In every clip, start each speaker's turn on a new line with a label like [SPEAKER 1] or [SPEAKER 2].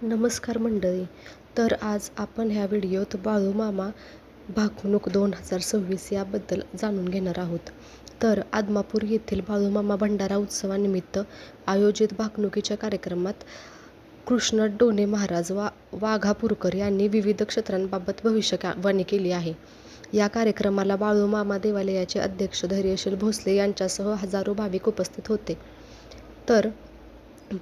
[SPEAKER 1] नमस्कार मंडळी. तर आज आपण ह्या व्हिडिओत बाळूमामा भाकणूक 2026 याबद्दल जाणून घेणार आहोत. तर आदमापूर येथील बाळूमामा भंडारा उत्सवानिमित्त आयोजित भाकणुकीच्या कार्यक्रमात कृष्ण डोने महाराज वाघापूरकर यांनी विविध क्षेत्रांबाबत भविष्यवाणी केली आहे. या कार्यक्रमाला बाळूमामा देवालयाचे अध्यक्ष धैर्यशील भोसले यांच्यासह हजारो भाविक उपस्थित होते. तर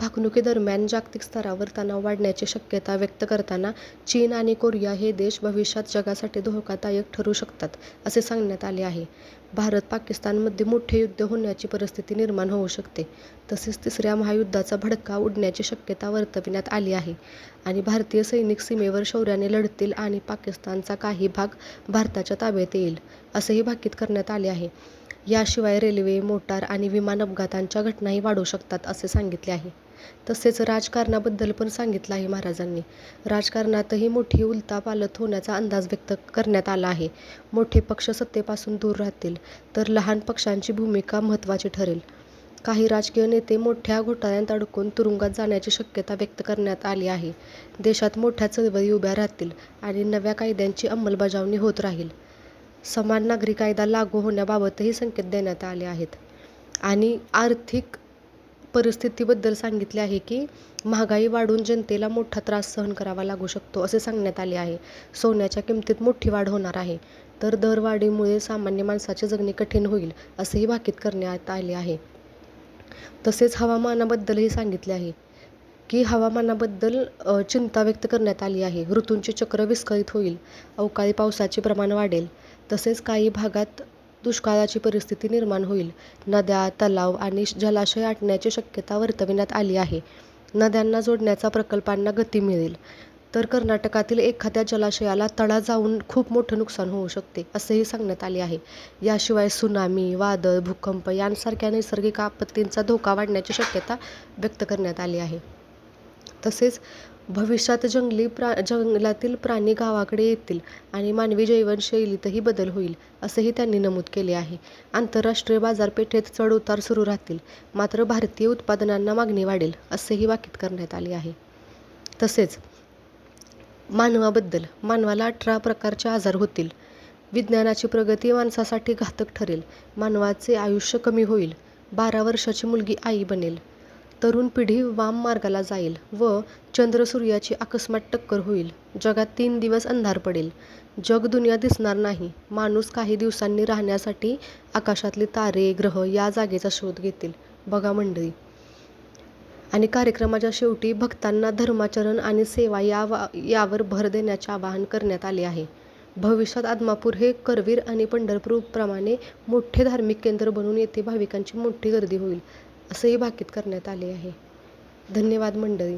[SPEAKER 1] भाकणुकीदरम्यान जागतिक स्तरावर तणाव वाढण्याची शक्यता व्यक्त करताना चीन आणि कोरिया हे देश भविष्यात जगासाठी धोकादायक ठरू शकतात असे सांगण्यात आले आहे. भारत-पाकिस्तानमध्ये मोठे युद्ध होण्याची परिस्थिती निर्माण होऊ शकते. तसेच तिसऱ्या महायुद्धाचा भडका उडण्याची शक्यता वर्तविण्यात आली आहे आणि भारतीय सैनिक सीमेवर शौर्याने लढतील आणि पाकिस्तानचा काही भाग भारताच्या ताब्यात येईल असेही भाकीत करण्यात आले आहे. याशिवाय रेल्वे, मोटार आणि विमान अपघातांच्या घटनाही वाढू शकतात असे सांगितले आहे. तसेच राजकारणाबद्दल पण सांगितलं आहे महाराजांनी. राजकारणातही मोठी उलथापालथ होण्याचा अंदाज व्यक्त करण्यात आला आहे. मोठे पक्ष सत्तेपासून दूर राहतील, तर लहान पक्षांची भूमिका महत्त्वाची ठरेल. काही राजकीय नेते मोठ्या घोटाळ्यात अडकून तुरुंगात जाण्याची शक्यता व्यक्त करण्यात आली आहे. देशात मोठ्या चळवळी उभ्या राहतील आणि नव्या कायद्यांची अंमलबजावणी होत राहील. समान नागरी कायदा लागू होण्याबाबतही संकेत देण्यात आले आहेत. आणि आर्थिक परिस्थितीबद्दल सांगितले आहे की महागाई वाढून जनतेला मोठा त्रास सहन करावा लागू शकतो असे सांगण्यात आले आहे. सोन्याच्या किमतीत मोठी वाढ होणार आहे, तर दरवाढीमुळे सामान्य माणसाचे जगणे कठीण होईल असेही भाकीत करण्यात आले आहे. तसेच हवामानाबद्दलही सांगितले आहे की हवामानाबद्दल चिंता व्यक्त करण्यात आली आहे. ऋतूंचे चक्र विस्कळीत होईल, अवकाळी पावसाचे प्रमाण वाढेल, तसेच काही भागात दुष्काळाची परिस्थिती निर्माण होईल. नद्या, तलाव आणि जलाशय आटण्याची शक्यता वर्तविण्यात आली आहे. नद्यांना जोडण्याच्या प्रकल्पांना गती मिळेल, तर कर्नाटकातील एखाद्या जलाशयाला तडा जाऊन खूप मोठं नुकसान होऊ शकते असेही सांगण्यात आले आहे. याशिवाय सुनामी, वादळ, भूकंप यांसारख्या नैसर्गिक आपत्तींचा धोका वाढण्याची शक्यता व्यक्त करण्यात आली आहे. तसेच भविष्यात जंगलातील प्राणी गावाकडे येतील आणि मानवी जीवनशैलीतही बदल होईल असेही त्यांनी नमूद केले आहे. आंतरराष्ट्रीय बाजारपेठेत चढ-उतार सुरू राहतील, मात्र भारतीय उत्पादनांना मागणी वाढेल असेही भाकीत करण्यात आले आहे. तसेच मानवाला 18 प्रकारचे आजार होतील. विज्ञानाची प्रगती माणसासाठी घातक ठरेल. मानवाचे आयुष्य कमी होईल. 12 वर्षाची मुलगी आई बनेल. तरुण पिढी वाम मार्गाला जाईल व चंद्र-सूर्याची अकस्मात टक्कर होईल. जगात 3 दिवस अंधार पडेल. जग-दुनिया दिसणार नाही. माणूस काही दिवसांनी राहण्यासाठी आकाशातली तारे, ग्रह या जागेचा शोध घेतील. बघा मंडळी. आणि कार्यक्रमाच्या शेवटी भक्तांना धर्माचरण आणि सेवा यावर भर देण्याचे आवाहन करण्यात आले आहे. भविष्यात आदमापूर हे करवीर आणि पंढरपूरप्रमाणे मोठे धार्मिक केंद्र बनून येथे भाविकांची मोठी गर्दी होईल असेही भाकीत करण्यात आले आहे. धन्यवाद मंडळी.